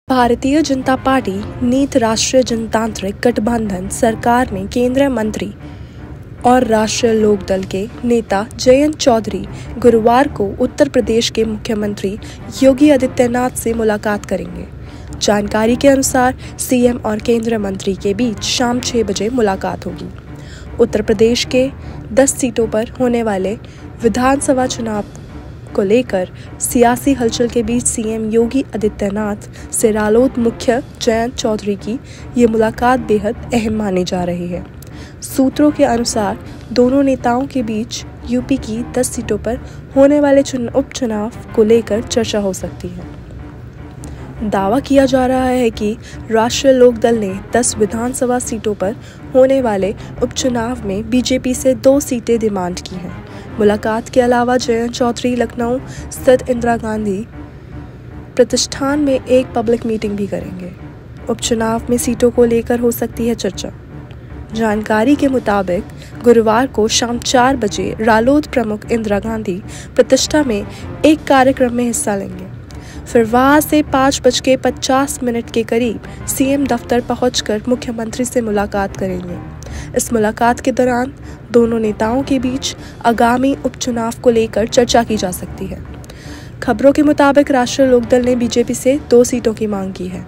Bharatiya Janata party नीत राष्ट्रीय जनतांत्रिक गठबंधन सरकार में केंद्रीय मंत्री और राष्ट्रीय लोकदल के नेता जयंत चौधरी गुरुवार को उत्तर प्रदेश के मुख्यमंत्री योगी आदित्यनाथ से मुलाकात करेंगे। जानकारी के अनुसार सीएम और केंद्रीय मंत्री के बीच शाम 6 बजे मुलाकात होगी। उत्तर प्रदेश के 10 सीटों पर होने वाले विधानसभा चुनाव को लेकर सियासी हलचल के बीच सीएम योगी आदित्यनाथ से रालोद मुख्य जयंत चौधरी की ये मुलाकात बेहद अहम मानी जा रही है। सूत्रों के अनुसार दोनों नेताओं के बीच यूपी की 10 सीटों पर होने वाले उपचुनाव को लेकर चर्चा हो सकती है। दावा किया जा रहा है कि राष्ट्रीय लोकदल ने 10 विधानसभा सीटों पर होने वाले उपचुनाव में बीजेपी से 2 सीटें डिमांड की हैं। मुलाकात के अलावा जयंत चौधरी लखनऊ स्थित इंदिरा गांधी प्रतिष्ठान में एक पब्लिक मीटिंग भी करेंगे। उपचुनाव में सीटों को लेकर हो सकती है चर्चा। जानकारी के मुताबिक गुरुवार को शाम 4 बजे रालोद प्रमुख इंदिरा गांधी प्रतिष्ठा में एक कार्यक्रम में हिस्सा लेंगे। फिर वहां से 5:50 के करीब सीएम दफ्तर पहुंचकर मुख्यमंत्री से मुलाकात करेंगे। इस मुलाकात के दौरान दोनों नेताओं के बीच आगामी उपचुनाव को लेकर चर्चा की जा सकती है। खबरों के मुताबिक राष्ट्रीय लोकदल ने बीजेपी से 2 सीटों की मांग की है।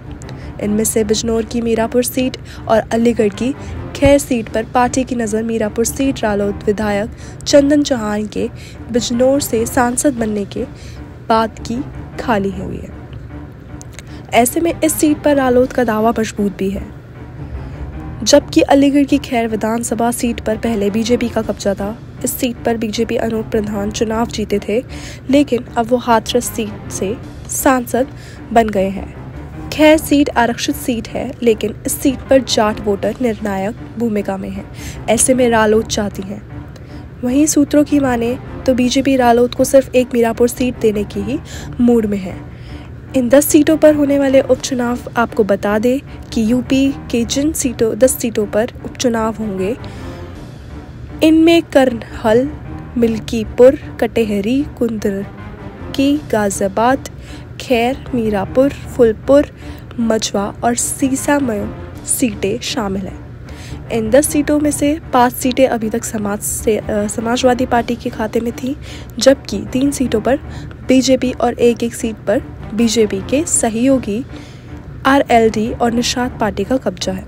इनमें से बिजनौर की मीरापुर सीट और अलीगढ़ की खैर सीट पर पार्टी की नज़र मीरापुर सीट रालोद विधायक चंदन चौहान के बिजनौर से सांसद बनने के बाद की खाली हुई है। ऐसे में इस सीट पर रालोद का दावा मजबूत भी है, जबकि अलीगढ़ की खैर विधानसभा सीट पर पहले बीजेपी का कब्जा था। इस सीट पर बीजेपी अनूप प्रधान चुनाव जीते थे, लेकिन अब वो हाथरस सीट से सांसद बन गए हैं। खैर सीट आरक्षित सीट है, लेकिन इस सीट पर जाट वोटर निर्णायक भूमिका में है। ऐसे में रालोद चाहती है। वहीं सूत्रों की माने तो बीजेपी रालोद को सिर्फ एक मीरापुर सीट देने की ही मूड में है। इन 10 सीटों पर होने वाले उपचुनाव आपको बता दें कि यूपी के जिन 10 सीटों पर उपचुनाव होंगे, इनमें करहल, मिल्कीपुर, कटेहरी, कुंदरकी, गाजियाबाद, खैर, मीरापुर, फूलपुर, मझवा और सीसामऊ सीटें शामिल हैं। इन 10 सीटों में से 5 सीटें अभी तक समाजवादी पार्टी के खाते में थी, जबकि 3 सीटों पर बीजेपी और एक सीट पर बीजेपी के सहयोगी आरएलडी और निषाद पार्टी का कब्जा है।